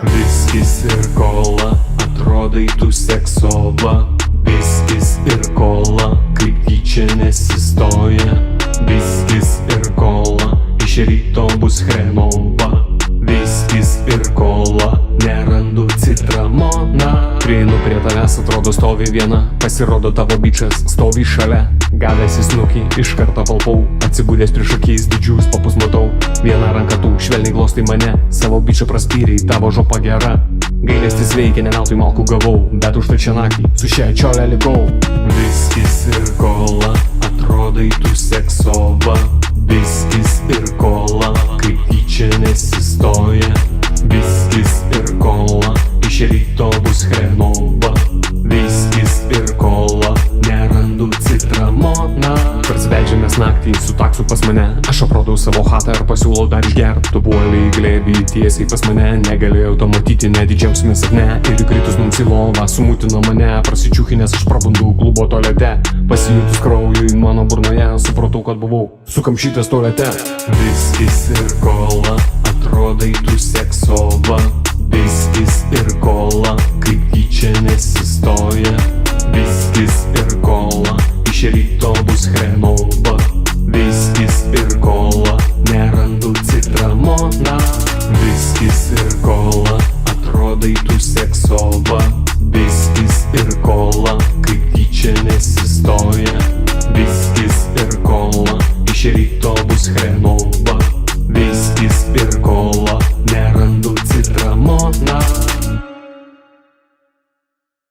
Viskis ir kola, atrodai tu seksova. Viskis ir kola, kaip tyčia nesistoja. Viskis ir kola, iš ryto bus chremova. Viskis ir kola, nerandu citramoną. Prieinu prie tavęs, atrodo stovi viena. Pasirodo tavo bičas, stovi šalia. Gavęs į snukį, iš karto palpau. Atsibūdęs prieš akis, didžiulius papus matau. Vieną ranką tu švelniai glostai mane. Savo bičą praspyrei, tavo žopa gera. Gailestis veikia, ne veltui malkų gavau. Bet už tai čia naktį su šia čiolė likau. Viskis ir kola, atrodai tu seksova. Viskis ir kola, kaip tyčia nesistoja. Viskis ir kola, iš ryto bus chremova. Viskis ir kola, nerandu citramoną. Prasibeldžiamės naktį su taksu pas mane. Aš aprodau savo chatą ir pasiūlau dar išgert. Tu puolei į glėbį tiesiai pas mane. Negalėjau to matyti net didžiausiame sapne. Ir įkritus mums į lovą sumutino mane. Prasičiūchinęs aš prabundu klubo tualete. Pasijutus kraujui mano burnoje. Supratau, kad buvau sukamšytas tualete. Viskis ir kola, atrodai tu seksova. Viskis ir kola, kaip tyčia nesistoja. Viskis ir kola, iš ryto bus chremova. Viskis ir kola, nerandu citramoną. Viskis ir kola, atrodai tu seksova. Viskis ir kola, kaip tyčia nesistoja. Viskis ir kola, iš ryto bus chremova.